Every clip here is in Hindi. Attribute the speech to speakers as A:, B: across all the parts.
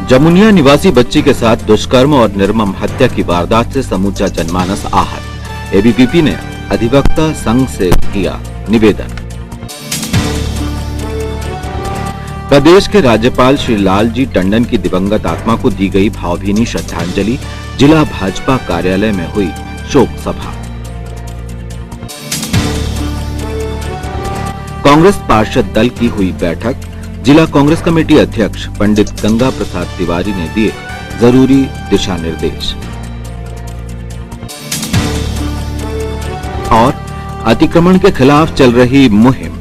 A: जमुनिया निवासी बच्ची के साथ दुष्कर्म और निर्मम हत्या की वारदात से समूचा जनमानस आहत। एबीवीपी ने अधिवक्ता संघ से किया निवेदन। प्रदेश के राज्यपाल श्री लालजी टंडन की दिवंगत आत्मा को दी गई भावभीनी श्रद्धांजलि। जिला भाजपा कार्यालय में हुई शोक सभा। कांग्रेस पार्षद दल की हुई बैठक। जिला कांग्रेस कमेटी अध्यक्ष पंडित गंगा प्रसाद तिवारी ने दिए जरूरी दिशा निर्देश। और अतिक्रमण के खिलाफ चल रही मुहिम।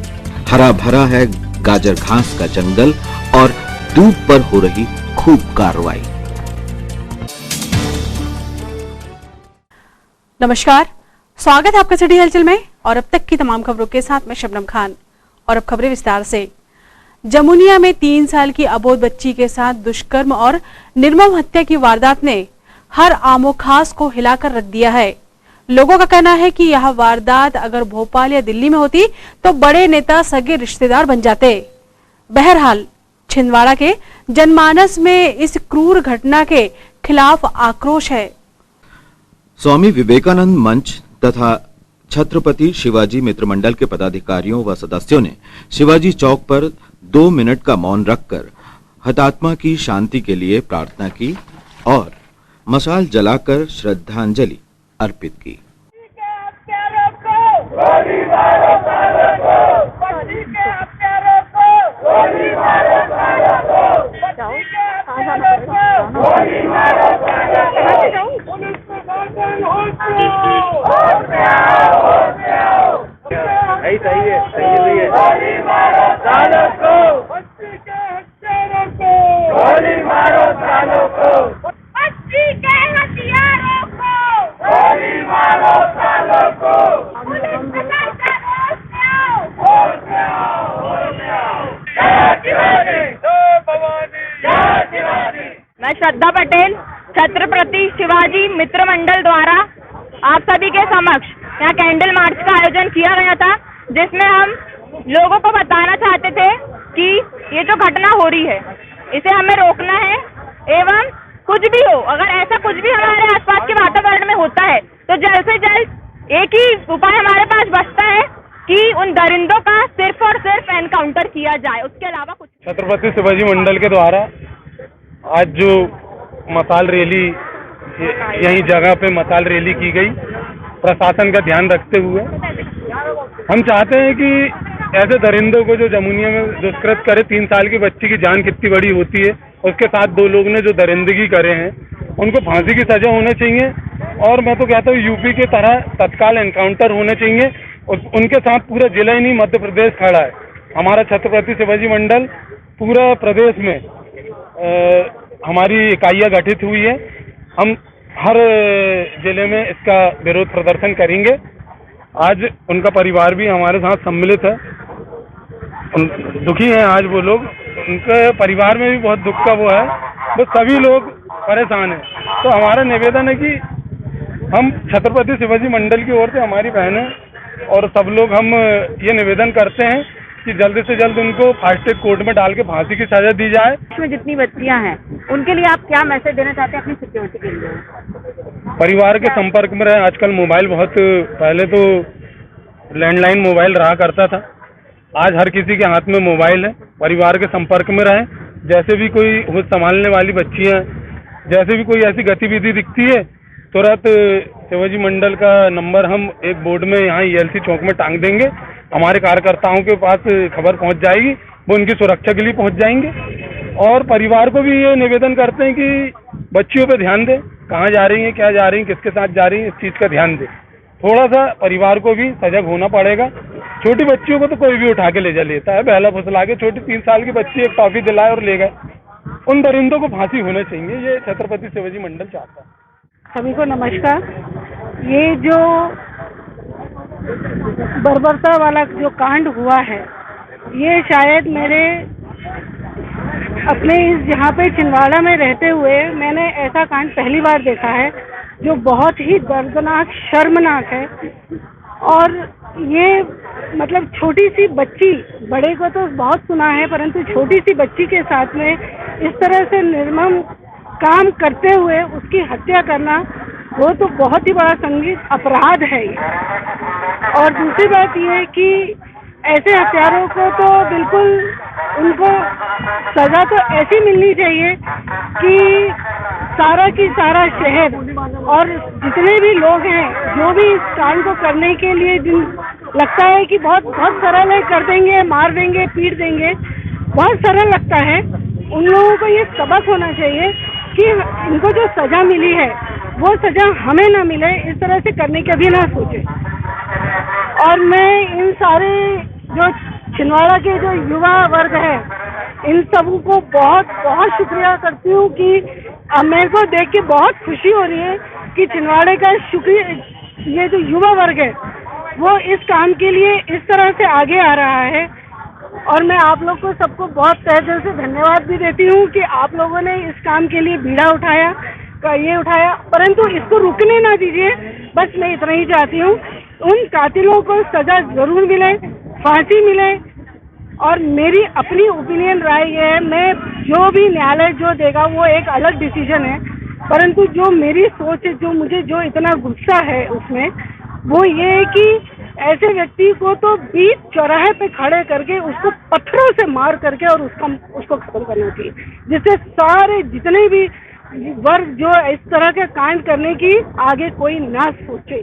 A: हरा भरा है गाजर घास का जंगल और दूब पर हो रही खूब कार्रवाई।
B: नमस्कार, स्वागत है आपका सिटी हलचल में और अब तक की तमाम खबरों के साथ मैं शबनम खान। और अब खबरें विस्तार से। जमुनिया में 3 साल की अबोध बच्ची के साथ दुष्कर्म और निर्मम हत्या की वारदात ने हर आमो खास को हिलाकर रख दिया है। लोगों का कहना है कि यह वारदात अगर भोपाल या दिल्ली में होती तो बड़े नेता सगे रिश्तेदार बन जाते। बहरहाल छिंदवाड़ा के जनमानस में इस क्रूर घटना के खिलाफ आक्रोश है।
A: स्वामी विवेकानंद मंच तथा छत्रपति शिवाजी मित्र मंडल के पदाधिकारियों व सदस्यों ने शिवाजी चौक पर 2 मिनट का मौन रखकर हतात्मा की शांति के लिए प्रार्थना की और मशाल जलाकर श्रद्धांजलि अर्पित की।
C: मैं श्रद्धा पटेल छत्रपति शिवाजी मित्र मंडल द्वारा आप सभी के समक्ष यहाँ कैंडल मार्च का आयोजन किया गया था, जिसमें हम लोगों को बताना चाहते थे कि ये जो घटना हो रही है इसे हमें रोकना है एवं कुछ भी हो, अगर ऐसा कुछ भी हमारे आसपास के वातावरण में होता है तो जल्द से जल्द एक ही उपाय हमारे पास बचता है कि उन दरिंदों का सिर्फ और सिर्फ एनकाउंटर किया जाए, उसके अलावा कुछ।
D: छत्रपति शिवाजी मंडल के द्वारा आज जो मसाल रैली यही जगह पे मसाल रैली की गई, प्रशासन का ध्यान रखते हुए हम चाहते हैं कि ऐसे दरिंदों को जो जमुनिया में दुष्कृत करे, 3 साल की बच्ची की जान कितनी बड़ी होती है, उसके साथ 2 लोग ने जो दरिंदगी करे हैं उनको फांसी की सजा होना चाहिए। और मैं तो कहता हूँ यूपी की तरह तत्काल एनकाउंटर होने चाहिए। उनके साथ पूरा जिला ही नहीं मध्य प्रदेश खड़ा है। हमारा छत्रपति शिवाजी मंडल पूरा प्रदेश में हमारी इकाइयाँ गठित हुई है। हम हर जिले में इसका विरोध प्रदर्शन करेंगे। आज उनका परिवार भी हमारे साथ सम्मिलित है, दुखी हैं आज वो लोग, उनके परिवार में भी बहुत दुख का वो है, वो सभी लोग परेशान हैं। तो हमारा निवेदन है कि हम छत्रपति शिवाजी मंडल की ओर से हमारी बहनें और सब लोग हम ये निवेदन करते हैं कि जल्द से जल्द उनको फास्ट ट्रैक कोर्ट में डाल के फांसी की सजा दी जाए।
C: इसमें जितनी बच्चियां हैं उनके लिए आप क्या मैसेज देना चाहते हैं अपनी सिक्योरिटी के लिए?
D: परिवार के संपर्क में रहे। आजकल मोबाइल बहुत, पहले तो लैंडलाइन मोबाइल रहा करता था, आज हर किसी के हाथ में मोबाइल है। परिवार के संपर्क में रहे। जैसे भी कोई होश संभालने वाली बच्चियां, जैसे भी कोई ऐसी गतिविधि दिखती है तुरंत शिवाजी मंडल का नंबर हम एक बोर्ड में यहाँ ELC चौक में टांग देंगे। हमारे कार्यकर्ताओं के पास खबर पहुँच जाएगी, वो उनकी सुरक्षा के लिए पहुँच जाएंगे। और परिवार को भी ये निवेदन करते हैं कि बच्चियों पे ध्यान दें, कहाँ जा रही हैं, क्या जा रही हैं, किसके साथ जा रही हैं, इस चीज़ का ध्यान दें। थोड़ा सा परिवार को भी सजग होना पड़ेगा। छोटी बच्चियों को तो कोई भी उठा के ले जा लेता है, बहला फुसला के। छोटी 3 साल की बच्ची एक टॉफी दिलाए और ले गए। उन दरिंदों को फांसी होना चाहिए, ये छत्रपति शिवाजी मंडल चाहता है।
E: सभी को नमस्कार। ये जो बर्बरता वाला जो कांड हुआ है, ये शायद मेरे अपने यहाँ पे छिंदवाड़ा में रहते हुए मैंने ऐसा कांड पहली बार देखा है, जो बहुत ही दर्दनाक, शर्मनाक है। और ये मतलब छोटी सी बच्ची, बड़े को तो बहुत सुना है, परंतु छोटी सी बच्ची के साथ में इस तरह से निर्मम काम करते हुए उसकी हत्या करना, वो तो बहुत ही बड़ा संगीत अपराध है ये। और दूसरी बात ये है कि ऐसे हत्यारों को तो बिल्कुल उनको सजा तो ऐसी मिलनी चाहिए कि सारा की सारा शहर और जितने भी लोग हैं जो भी इस कांड को करने के लिए जिन लगता है कि बहुत बहुत सरल है, कर देंगे, मार देंगे, पीट देंगे, बहुत सरल लगता है, उन लोगों को ये सबक होना चाहिए कि इनको जो सजा मिली है वो सजा हमें ना मिले, इस तरह से करने के भी ना सोचे। और मैं इन सारे जो छिंदवाड़ा के जो युवा वर्ग है इन सबों को बहुत बहुत शुक्रिया करती हूँ कि मेरे को देख के बहुत खुशी हो रही है कि छिंदवाड़े का शुक्रिया, ये जो युवा वर्ग है वो इस काम के लिए इस तरह से आगे आ रहा है। और मैं आप लोग को सबको बहुत तहे दिल से धन्यवाद भी देती हूँ कि आप लोगों ने इस काम के लिए बीड़ा उठाया, परंतु इसको रुकने ना दीजिए। बस मैं इतना ही चाहती हूँ, उन कातिलों को सजा जरूर मिले, फांसी मिले। और मेरी अपनी ओपिनियन राय ये है, मैं जो भी न्यायालय जो देगा वो एक अलग डिसीजन है, परंतु जो मेरी सोच है, जो मुझे जो इतना गुस्सा है उसमें, वो ये है कि ऐसे व्यक्ति को तो बीच चौराहे पे खड़े करके उसको पत्थरों से मार करके और उसको खत्म करना चाहिए, जिससे सारे जितने भी वर्ग जो इस तरह के कांड करने की आगे कोई ना सोचे।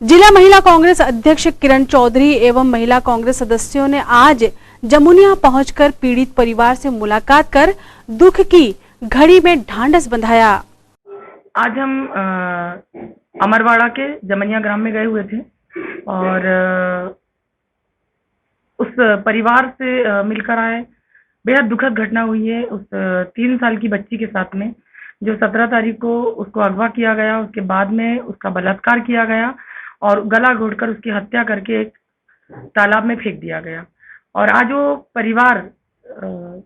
B: जिला महिला कांग्रेस अध्यक्ष किरण चौधरी एवं महिला कांग्रेस सदस्यों ने आज जमुनिया पहुंचकर पीड़ित परिवार से मुलाकात कर दुख की घड़ी में ढांढस बंधाया।
F: आज हम अमरवाड़ा के जमुनिया ग्राम में गए हुए थे और उस परिवार से मिलकर आए। बेहद दुखद घटना हुई है उस 3 साल की बच्ची के साथ में, जो 17 तारीख को उसको अगवा किया गया, उसके बाद में उसका बलात्कार किया गया और गला घोटकर उसकी हत्या करके एक तालाब में फेंक दिया गया। और आज वो परिवार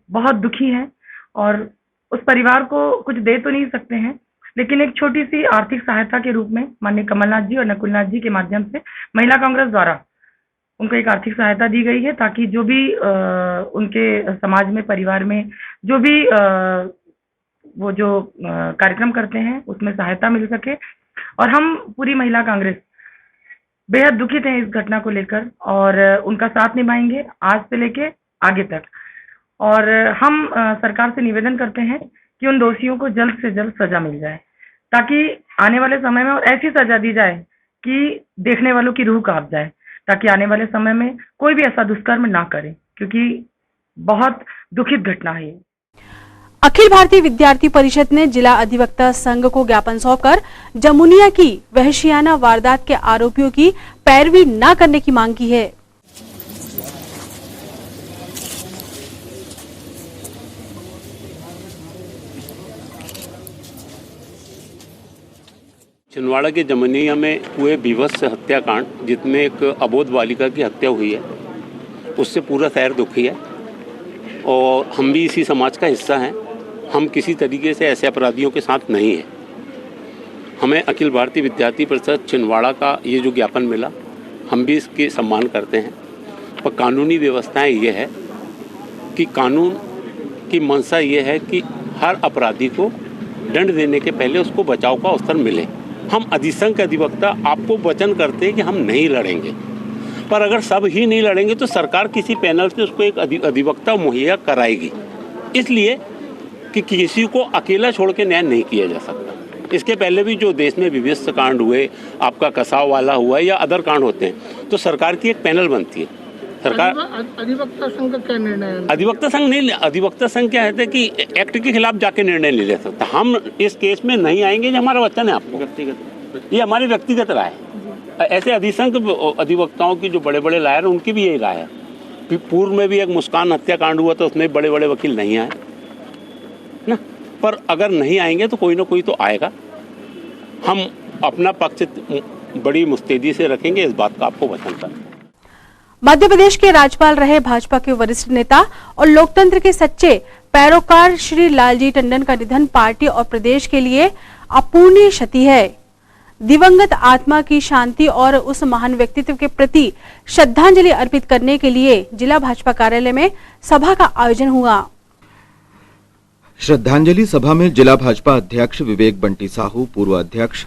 F: बहुत दुखी है और उस परिवार को कुछ दे तो नहीं सकते हैं, लेकिन एक छोटी सी आर्थिक सहायता के रूप में माननीय कमलनाथ जी और नकुलनाथ जी के माध्यम से महिला कांग्रेस द्वारा उनको एक आर्थिक सहायता दी गई है, ताकि जो भी उनके समाज में, परिवार में जो भी वो जो कार्यक्रम करते हैं उसमें सहायता मिल सके। और हम पूरी महिला कांग्रेस बेहद दुखित हैं इस घटना को लेकर और उनका साथ निभाएंगे आज से लेके आगे तक। और हम सरकार से निवेदन करते हैं कि उन दोषियों को जल्द से जल्द सजा मिल जाए, ताकि आने वाले समय में और ऐसी सजा दी जाए कि देखने वालों की रूह कांप जाए, ताकि आने वाले समय में कोई भी ऐसा दुष्कर्म ना करे, क्योंकि बहुत दुखित घटना है।
B: अखिल भारतीय विद्यार्थी परिषद ने जिला अधिवक्ता संघ को ज्ञापन सौंपकर जमुनिया की वहशियाना वारदात के आरोपियों की पैरवी न करने की मांग की है।
G: छिंदवाड़ा के जमुनिया में हुए बीभत्स हत्याकांड, जिसमें एक अबोध बालिका की हत्या हुई है, उससे पूरा शहर दुखी है और हम भी इसी समाज का हिस्सा हैं। हम किसी तरीके से ऐसे अपराधियों के साथ नहीं हैं। हमें अखिल भारतीय विद्यार्थी परिषद छिंदवाड़ा का ये जो ज्ञापन मिला, हम भी इसके सम्मान करते हैं। पर कानूनी व्यवस्थाएं ये है कि कानून की मंशा ये है कि हर अपराधी को दंड देने के पहले उसको बचाव का अवसर मिले। हम अधिसंघ के अधिवक्ता आपको वचन करते हैं कि हम नहीं लड़ेंगे, पर अगर सब ही नहीं लड़ेंगे तो सरकार किसी पैनल से उसको एक अधिवक्ता मुहैया कराएगी, इसलिए कि किसी को अकेला छोड़ के न्याय नहीं किया जा सकता। इसके पहले भी जो देश में विभत्स कांड हुए, आपका कसाव वाला हुआ या अदर कांड होते हैं, तो सरकार की एक पैनल बनती है। सरकार
H: अधिवक्ता संघ का क्या निर्णय है?
G: अधिवक्ता संघ नहीं, अधिवक्ता संघ क्या है कि एक्ट के खिलाफ जाके निर्णय नहीं ले सकता। हम इस केस में नहीं आएंगे, ये हमारा वचन है आपको, व्यक्तिगत, ये हमारी व्यक्तिगत राय है। ऐसे अधिसंघ अधिवक्ताओं की जो बड़े बड़े लायर हैं, उनकी भी यही राय है। पूर्व में भी एक मुस्कान हत्याकांड हुआ था, उसमें बड़े बड़े वकील नहीं आए ना, पर अगर नहीं आएंगे तो कोई ना कोई तो आएगा। हम अपना पक्ष बड़ी मुस्तैदी से रखेंगे, इस बात का आपको वचन कर।
B: मध्य प्रदेश के राज्यपाल रहे भाजपा के वरिष्ठ नेता और लोकतंत्र के सच्चे पैरोकार श्री लालजी टंडन का निधन पार्टी और प्रदेश के लिए अपूर्णीय क्षति है। दिवंगत आत्मा की शांति और उस महान व्यक्तित्व के प्रति श्रद्धांजलि अर्पित करने के लिए जिला भाजपा कार्यालय में सभा का आयोजन हुआ।
A: श्रद्धांजलि सभा में जिला भाजपा अध्यक्ष विवेक बंटी साहू, पूर्व अध्यक्ष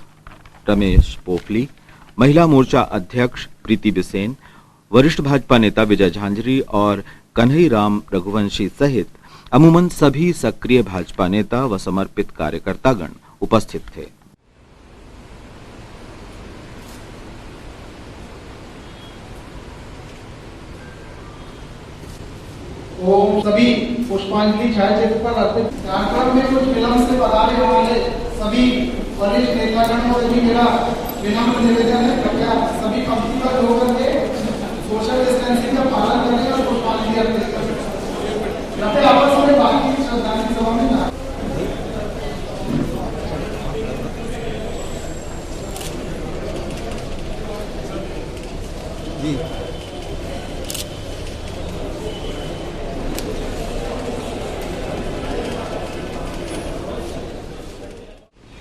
A: रमेश पोखली, महिला मोर्चा अध्यक्ष प्रीति बिसेन, वरिष्ठ भाजपा नेता विजय झांझरी और कन्हैराम रघुवंशी सहित अमूमन सभी सक्रिय भाजपा नेता व समर्पित कार्यकर्तागण उपस्थित थे।
H: ओम सभी पुष्पांजलि छायाचित्र पर अर्पित कार्यक्रम में कुछ विलंब से पधारने वाले सभी वरिष्ठ नेतागण और सभी मेरा विनम्र निवेदन है, कृपया सभी पंक्तिबद्ध होकर के सोशल डिस्टेंसिंग का पालन करें और पुष्पांजलि अर्पित करें। कृपया आपस में बाकी श्रद्धांजलि सभा में ना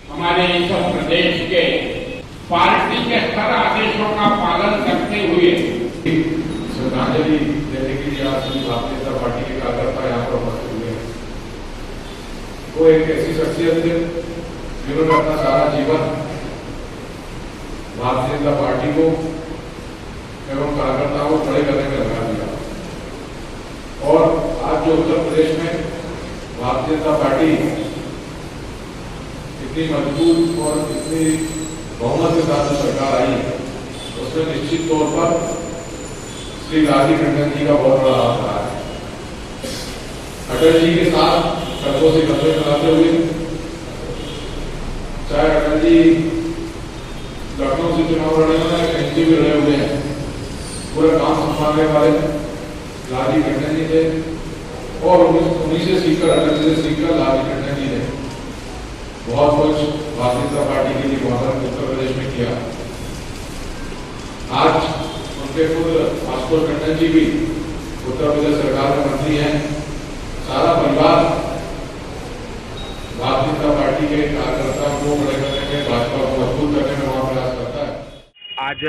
I: हमारे इस प्रदेश के पार्टी के हर आदेशों का पालन करते हुए
J: श्रद्धांजलि देने के लिए आज सभी भारतीय जनता पार्टी के कार्यकर्ता यहाँ पर उपस्थित हुए हैं। वो एक ऐसी शख्सियत थे जिन्होंने अपना सारा जीवन भारतीय जनता पार्टी को एवं कार्यकर्ताओं को खड़े करने में लगा दिया। और आज जो उत्तर प्रदेश में भारतीय जनता पार्टी इतनी मजबूत और इतनी बहुमत के साथ सरकार आई, उसमें निश्चित तौर पर श्री लालजी टंडन जी का बहुत बड़ा हाथ रहा है। अटल जी के साथ कंधों से कंधे मिलाते हुए, चाहे अटल जी लखनऊ से चुनाव लड़े हैं, कहीं से भी लड़े हुए हैं, पूरा काम संभालने वाले लालजी टंडन जी थे। और उन्हीं से सीखकर, अटल जी से सीखकर लालजी टंडन जी ने बहुत कुछ भारतीय जनता पार्टी के लिए वहां पर उत्तर प्रदेश में किया। आज उनके खुद आशुतोष टंडन जी भी उत्तर प्रदेश सरकार में मंत्री हैं। सारा परिवार भारतीय जनता पार्टी के कार्यकर्ताओं को खड़े करने में, भाजपा को मजबूत करने में वहां प्रयास करता है।
I: आज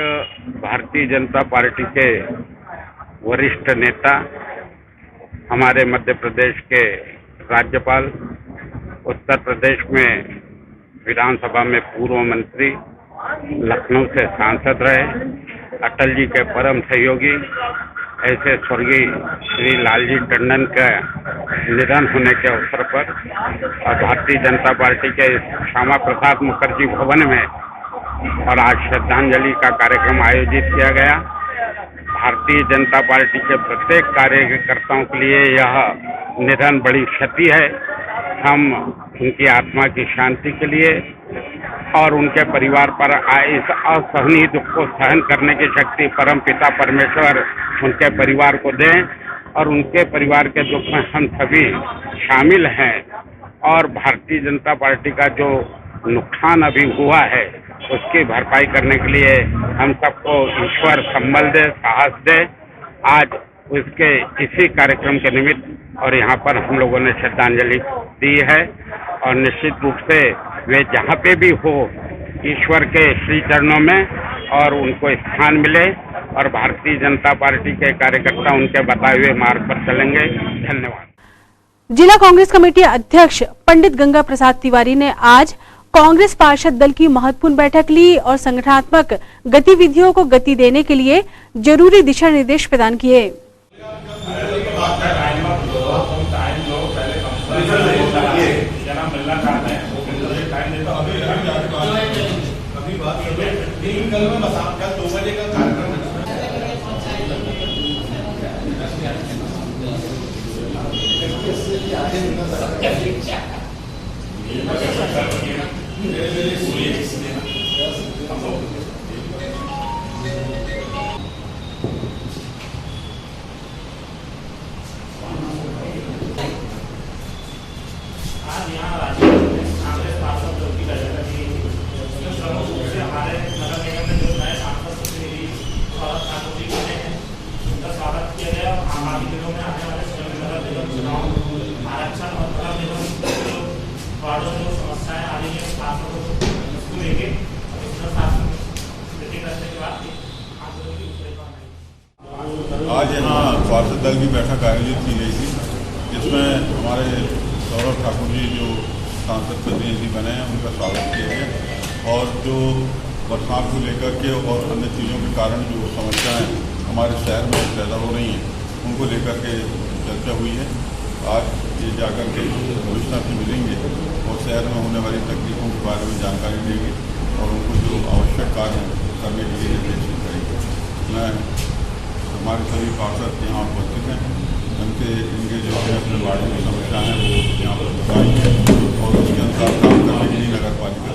I: भारतीय जनता पार्टी के वरिष्ठ नेता, हमारे मध्य प्रदेश के राज्यपाल, उत्तर प्रदेश में विधानसभा में पूर्व मंत्री, लखनऊ से सांसद रहे, अटल जी के परम सहयोगी, ऐसे स्वर्गीय श्री लालजी टंडन का निधन होने के अवसर पर और भारतीय जनता पार्टी के श्यामा प्रसाद मुखर्जी भवन में और आज श्रद्धांजलि का कार्यक्रम आयोजित किया गया। भारतीय जनता पार्टी के प्रत्येक कार्यकर्ताओं के लिए यह निधन बड़ी क्षति है। हम उनकी आत्मा की शांति के लिए और उनके परिवार पर आए इस असहनीय दुख को सहन करने की शक्ति परम पिता परमेश्वर उनके परिवार को दें और उनके परिवार के दुख में हम सभी शामिल हैं। और भारतीय जनता पार्टी का जो नुकसान अभी हुआ है उसकी भरपाई करने के लिए हम सबको ईश्वर संबल दे, साहस दे। आज उसके इसी कार्यक्रम के निमित्त और यहाँ पर हम लोगों ने श्रद्धांजलि दी है और निश्चित रूप से वे जहाँ पे भी हो ईश्वर के श्री चरणों में और उनको स्थान मिले और भारतीय जनता पार्टी के कार्यकर्ता उनके बताए हुए मार्ग पर चलेंगे। धन्यवाद।
B: जिला कांग्रेस कमेटी अध्यक्ष पंडित गंगा प्रसाद तिवारी ने आज कांग्रेस पार्षद दल की महत्वपूर्ण बैठक ली और संगठनात्मक गतिविधियों को गति देने के लिए जरूरी दिशा निर्देश प्रदान किए।
J: आज यहाँ पार्षद दल की बैठक आयोजित की गई थी, जिसमें हमारे
K: सौरभ ठाकुर जी जो सांसद प्रतिनिधि बने हैं उनका स्वागत किया गया और जो बरसात को लेकर के और अन्य चीज़ों के कारण जो समस्याएं हमारे शहर में पैदा हो रही हैं उनको लेकर के चर्चा हुई है। आज ये जाकर के कमिश्नर से मिलेंगे और शहर में होने वाली तकलीफों के बारे में जानकारी देंगे और उनको जो आवश्यक कार्य करने के लिए निर्देशित करेंगे। मैं हमारे सभी पार्षद यहाँ उपस्थित हैं, इनके जो अपने वार्ड की समस्या हैं वो यहाँ पर बताएंगे और उसके अनुसार काम करने के लिए नगर पालिका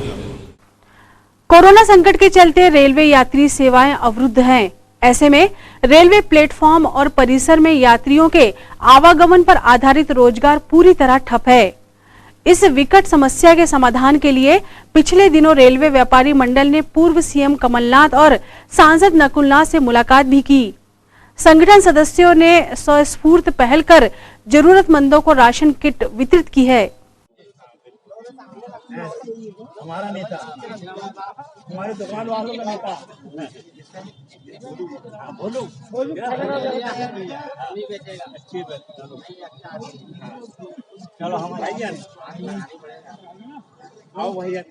B: कोरोना संकट के चलते रेलवे यात्री सेवाएं अवरुद्ध हैं। ऐसे में रेलवे प्लेटफॉर्म और परिसर में यात्रियों के आवागमन पर आधारित रोजगार पूरी तरह ठप है। इस विकट समस्या के समाधान के लिए पिछले दिनों रेलवे व्यापारी मंडल ने पूर्व सीएम कमलनाथ और सांसद नकुलनाथ से मुलाकात भी की। संगठन सदस्यों ने स्वस्फूर्त पहल कर जरूरतमंदों को राशन किट वितरित की है।
L: हमारा नेता, हमारे दुकान वालों का नेता, बोलो चलो हम भैया आओ भैया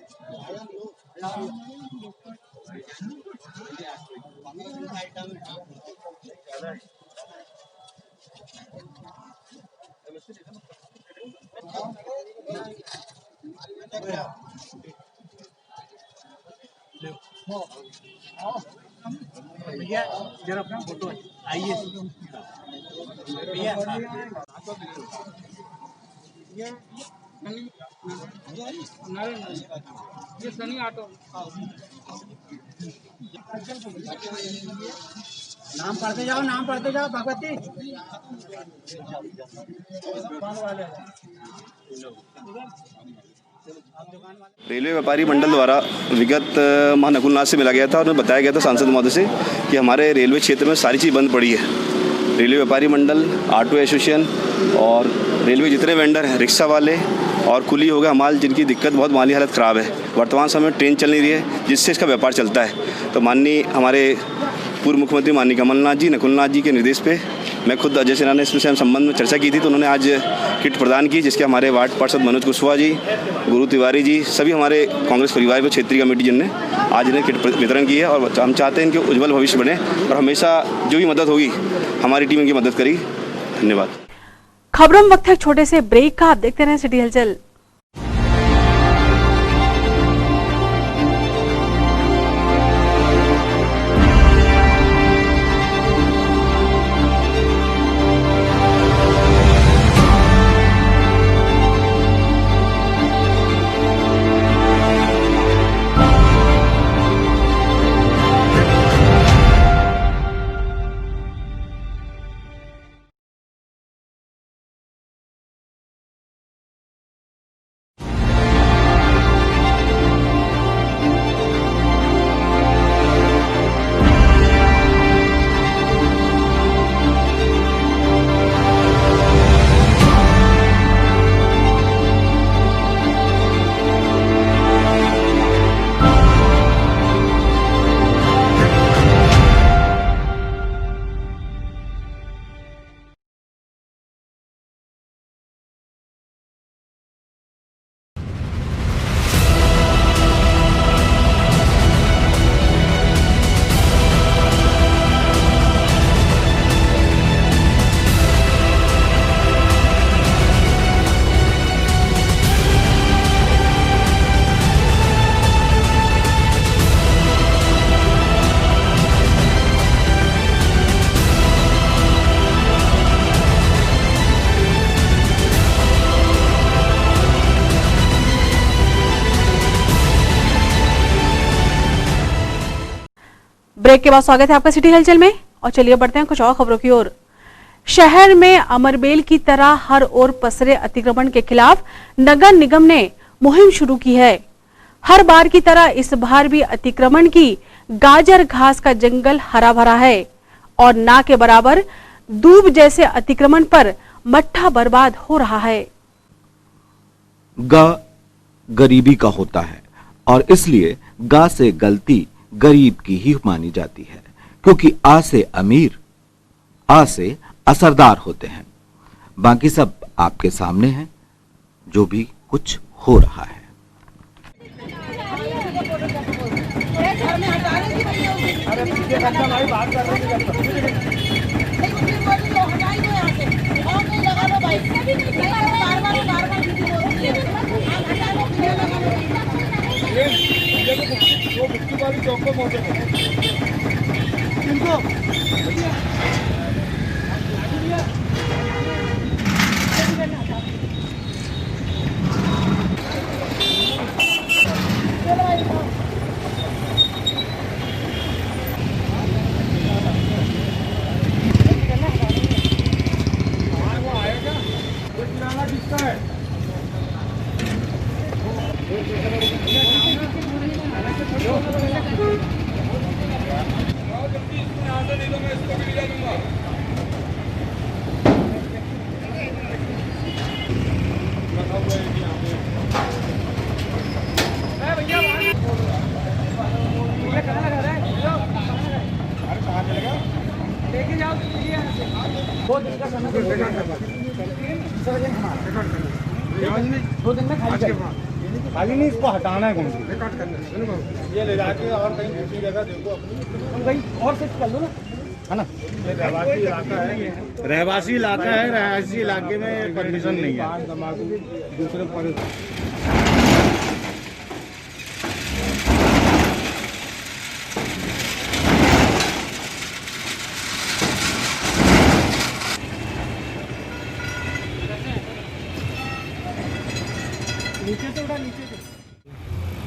L: भैया जरा अपना फोटो आइए भैया ये सनी ऑटो नाम पढ़ते जाओ भगवती
M: रेलवे व्यापारी मंडल द्वारा विगत माह नकुलनाथ से मिला गया था और उन्हें बताया गया था सांसद महोदय से कि हमारे रेलवे क्षेत्र में सारी चीज़ बंद पड़ी है। रेलवे व्यापारी मंडल, ऑटो एसोसिएशन और रेलवे जितने वेंडर हैं, रिक्शा वाले और कुली हो गए हमाल, जिनकी दिक्कत बहुत माली हालत ख़राब है। वर्तमान समय में ट्रेन चल नहीं रही है जिससे इसका व्यापार चलता है। तो माननीय हमारे पूर्व मुख्यमंत्री माननीय कमलनाथ जी, नकुलनाथ जी के निर्देश पे मैं खुद अजय सिन्हा ने इसमें संबंध में चर्चा की थी, तो उन्होंने आज किट प्रदान की, जिसके हमारे वार्ड पार्षद मनोज कुशवाहा जी, गुरु तिवारी जी, सभी हमारे कांग्रेस परिवार के क्षेत्रीय कमेटी जिनने आज इन्हें किट वितरण की है। और हम चाहते हैं इनके उज्जवल भविष्य बने और हमेशा जो भी मदद होगी हमारी टीम इनकी मदद करेगी। धन्यवाद।
B: खबरों में वक्त है छोटे से ब्रेक का, आप देखते रहें सिटी हलचल। ब्रेक के बाद स्वागत है आपका सिटी हलचल में और चलिए बढ़ते हैं कुछ और खबरों की ओर। शहर में अमरबेल की तरह हर ओर पसरे अतिक्रमण के खिलाफ नगर निगम ने मुहिम शुरू की है। हर बार की तरह इस बार भी अतिक्रमण की गाजर घास का जंगल हरा भरा है और ना के बराबर दूब जैसे अतिक्रमण पर मट्ठा बर्बाद हो रहा है।
A: गा गरीबी का होता है और इसलिए गा से गलती गरीब की ही मानी जाती है, क्योंकि आ से अमीर, आ से असरदार होते हैं। बाकी सब आपके सामने हैं। जो भी कुछ हो रहा है।
L: खाली नहीं, इसको हटाना है गुमटी, ये ले जाके और कहीं दूसरी जगह देखो अपनी, कहीं और शिफ्ट कर लो ना, है ना। ये रहवासी इलाका है, रहवासी इलाका है, रहवासी इलाके में परमिशन नहीं है दूसरे पर।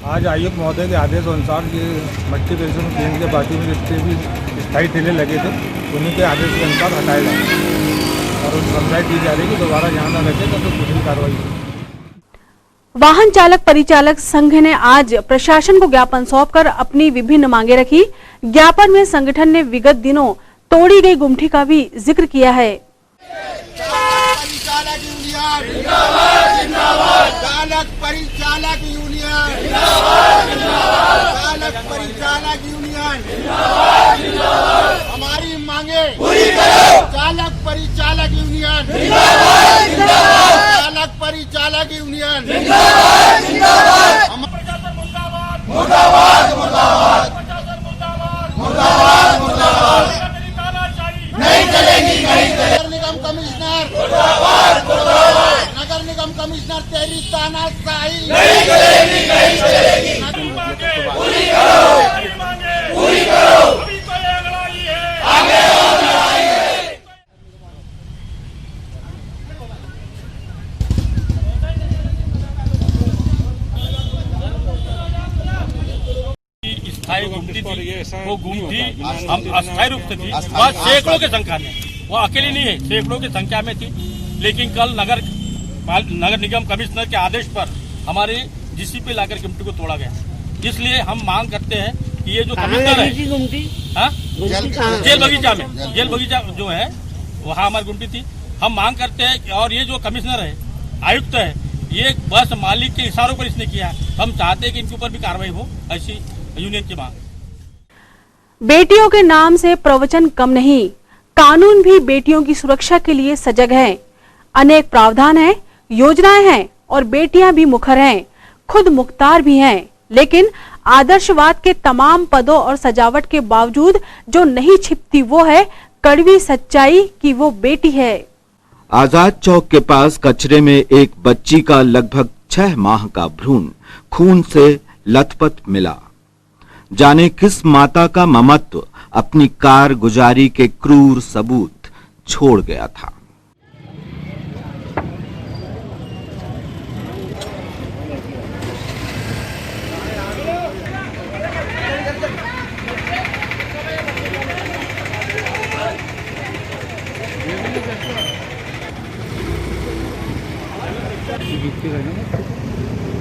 L: आज आयुक्त महोदय के आदेश अनुसार ये मट्टी पेंशन केंद्र के बाजू में जितने भी स्थायी ठेले लगे थे उन्हीं के आदेश के अनुसार हटाए जाए और उन समझाई दी जा रही है कि दोबारा यहाँ न लगे तो दूसरी कार्रवाई होगी।
B: वाहन चालक परिचालक संघ ने आज प्रशासन को ज्ञापन सौंपकर अपनी विभिन्न मांगे रखी। ज्ञापन में संगठन ने विगत दिनों तोड़ी गई गुमटी का भी जिक्र किया है।
N: चालक यूनियन चालक परिचालक यूनियन चालक परिचालक यूनियन हमारी मांगे चालक परिचालक यूनियन चालक परिचालक यूनियन मुर्दाबाद मुर्दाबाद मुर्दाबाद मुर्दाबाद नहीं चलेगी नहीं चलेगी। नगर निगम कमिश्नर नगर निगम कमिश्नर तेरी तानाशाही नहीं चलेगी नहीं चलेगी। पूरी करो पूरी करो अभी तो ये लड़ाई है आगे और लड़ाई है।
O: स्थायी गुमटी थी, वो गुमटी हम अस्थायी रूप से थी, वह सैकड़ों की संख्या में, वो अकेली नहीं है, सैकड़ों की संख्या में थी। लेकिन कल नगर निगम कमिश्नर के आदेश पर हमारे जीसीपी लाकर गुमटी को तोड़ा गया। इसलिए हम मांग करते हैं कि ये जो कमिश्नर है जेल बगीचा जो है वहाँ हमारी गुमटी थी। हम मांग करते हैं और ये जो कमिश्नर है आयुक्त है ये बस मालिक के इशारों पर इसने किया। हम चाहते हैं कि इनके ऊपर भी कार्रवाई हो, ऐसी यूनियन की मांग।
B: बेटियों के नाम से प्रवचन कम नहीं, कानून भी बेटियों की सुरक्षा के लिए सजग है। अनेक प्रावधान हैं, योजनाएं हैं और बेटियां भी मुखर हैं, खुद मुख्तार भी हैं। लेकिन आदर्शवाद के तमाम पदों और सजावट के बावजूद जो नहीं छिपती वो है कड़वी सच्चाई कि वो बेटी है।
A: आजाद चौक के पास कचरे में एक बच्ची का लगभग 6 माह का भ्रूण खून से लथपथ मिला। जाने किस माता का ममत्व अपनी कारगुजारी के क्रूर सबूत छोड़ गया था।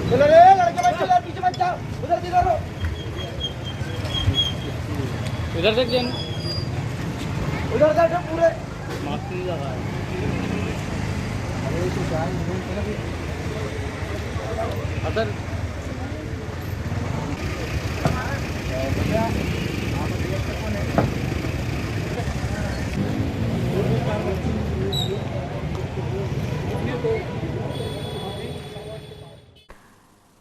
N: चलो रे लड़के बच्चे पीछे मत जाओ, उधर किधर हो,
O: इधर देख जाए
N: उधर देखो पूरे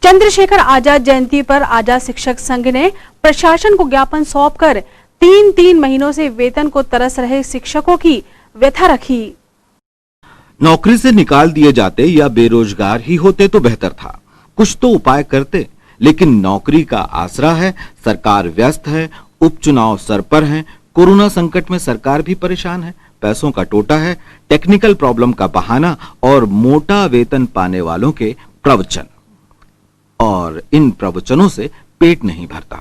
B: चंद्रशेखर आजाद जयंती पर आजाद शिक्षक संघ ने प्रशासन को ज्ञापन सौंपकर 3-3 महीनों से वेतन को तरस रहे शिक्षकों की व्यथा रखी।
A: नौकरी से निकाल दिए जाते या बेरोजगार ही होते तो बेहतर था, कुछ तो उपाय करते, लेकिन नौकरी का आसरा है, सरकार व्यस्त है, उपचुनाव सर पर हैं, कोरोना संकट में सरकार भी परेशान है, पैसों का टोटा है, टेक्निकल प्रॉब्लम का बहाना और मोटा वेतन पाने वालों के प्रवचन, और इन प्रवचनों से पेट नहीं भरता।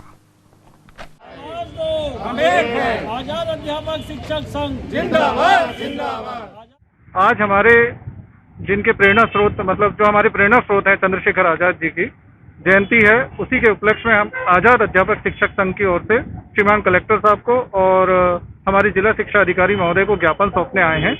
O: आजाद अध्यापक शिक्षक संघ जिंदाबाद जिंदाबाद।
D: आज हमारे जिनके प्रेरणा स्रोत मतलब जो हमारे प्रेरणा स्रोत हैं चंद्रशेखर आजाद जी की जयंती है, उसी के उपलक्ष्य में हम आजाद अध्यापक शिक्षक संघ की ओर से श्रीमान कलेक्टर साहब को और हमारे जिला शिक्षा अधिकारी महोदय को ज्ञापन सौंपने आए हैं।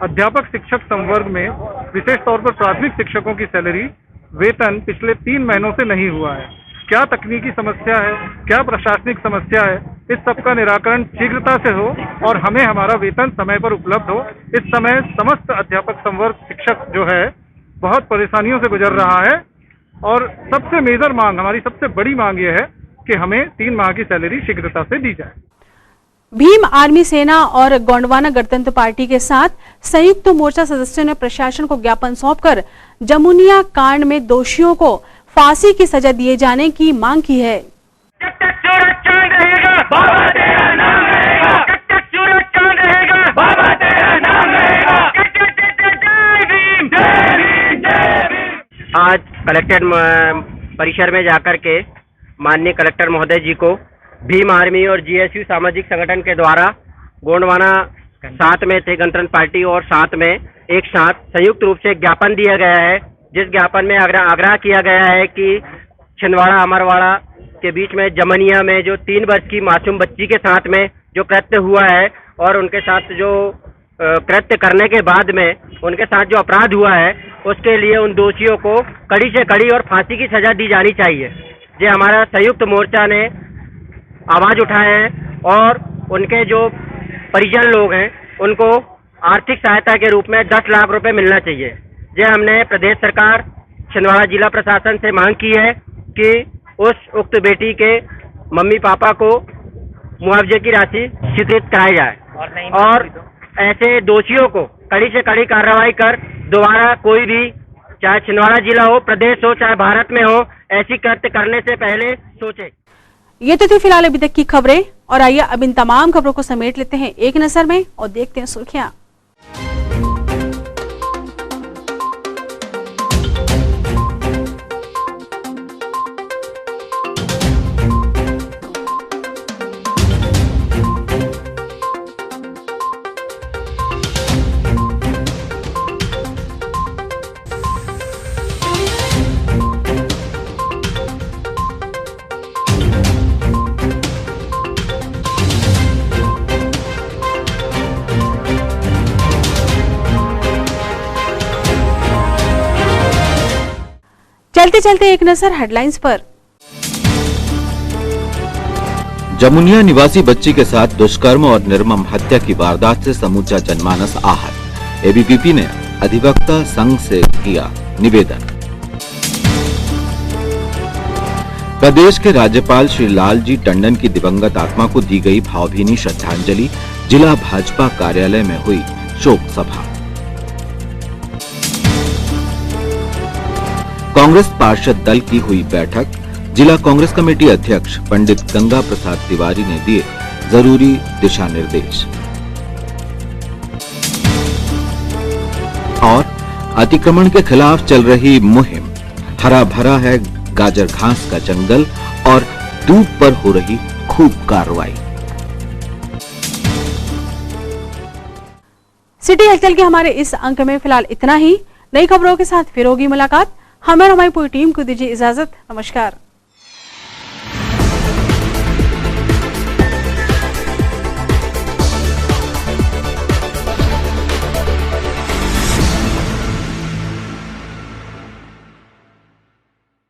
D: अध्यापक शिक्षक संवर्ग में विशेष तौर पर प्राथमिक शिक्षकों की सैलरी वेतन पिछले 3 महीनों से नहीं हुआ है। क्या तकनीकी समस्या है, क्या प्रशासनिक समस्या है, इस सब का निराकरण शीघ्रता से हो और हमें हमारा वेतन समय पर उपलब्ध हो। इस समय समस्त अध्यापक संवर्ग शिक्षक जो है बहुत परेशानियों से गुजर रहा है और सबसे मेजर मांग, हमारी सबसे बड़ी मांग यह है कि हमें 3 माह की सैलरी शीघ्रता से दी जाए।
B: भीम आर्मी सेना और गोंडवाना गणतंत्र पार्टी के साथ संयुक्त मोर्चा सदस्यों ने प्रशासन को ज्ञापन सौंपकर जमुनिया कांड में दोषियों को फांसी की सजा दिए जाने की मांग की है।
N: जब तक सूरज चांद रहेगा बाबा तेरा नाम रहेगा, जब तक सूरज चांद रहेगा बाबा तेरा नाम रहेगा। जय भीम जय भीम जय भीम।
P: आज कलेक्टेड परिसर में जाकर के माननीय कलेक्टर महोदय जी को भीम आर्मी और जीएसयू सामाजिक संगठन के द्वारा गोंडवाना साथ में थे गणतंत्र पार्टी और साथ में एक साथ संयुक्त रूप से ज्ञापन दिया गया है, जिस ज्ञापन में आग्रह किया गया है कि छिंदवाड़ा अमरवाड़ा के बीच में जमनिया में जो 3 वर्ष की मासूम बच्ची के साथ में जो कृत्य हुआ है और उनके साथ जो कृत्य करने के बाद में उनके साथ जो अपराध हुआ है उसके लिए उन दोषियों को कड़ी से कड़ी और फांसी की सजा दी जानी चाहिए। ये हमारा संयुक्त मोर्चा ने आवाज उठाए हैं और उनके जो परिजन लोग हैं उनको आर्थिक सहायता के रूप में 10 लाख रुपए मिलना चाहिए। ये हमने प्रदेश सरकार छिंदवाड़ा जिला प्रशासन से मांग की है कि उस उक्त बेटी के मम्मी पापा को मुआवजे की राशि स्वीकृत कराई जाए और ऐसे दोषियों को कड़ी से कड़ी कार्रवाई कर दोबारा कोई भी चाहे छिंदवाड़ा जिला हो, प्रदेश हो, चाहे भारत में हो, ऐसी कृत्य करने से पहले सोचे।
B: ये तो थी फिलहाल अभी तक की खबरें और आइए अब इन तमाम खबरों को समेट लेते हैं एक नजर में और देखते हैं सुर्खियां। चलते चलते एक नजर हेडलाइंस पर।
A: जमुनिया निवासी बच्ची के साथ दुष्कर्म और निर्मम हत्या की वारदात से समूचा जनमानस आहत। एबीवीपी ने अधिवक्ता संघ से किया निवेदन। प्रदेश के राज्यपाल श्री लालजी टंडन की दिवंगत आत्मा को दी गई भावभीनी श्रद्धांजलि। जिला भाजपा कार्यालय में हुई शोक सभा। कांग्रेस पार्षद दल की हुई बैठक। जिला कांग्रेस कमेटी अध्यक्ष पंडित गंगा प्रसाद तिवारी ने दिए जरूरी दिशा निर्देश। और अतिक्रमण के खिलाफ चल रही मुहिम। हरा भरा है गाजर घास का जंगल और दूध पर हो रही खूब कार्रवाई।
B: सिटी हलचल के हमारे इस अंक में फिलहाल इतना ही। नई खबरों के साथ फिर होगी मुलाकात। हमें और हमारी पूरी टीम को दीजिए इजाजत। नमस्कार।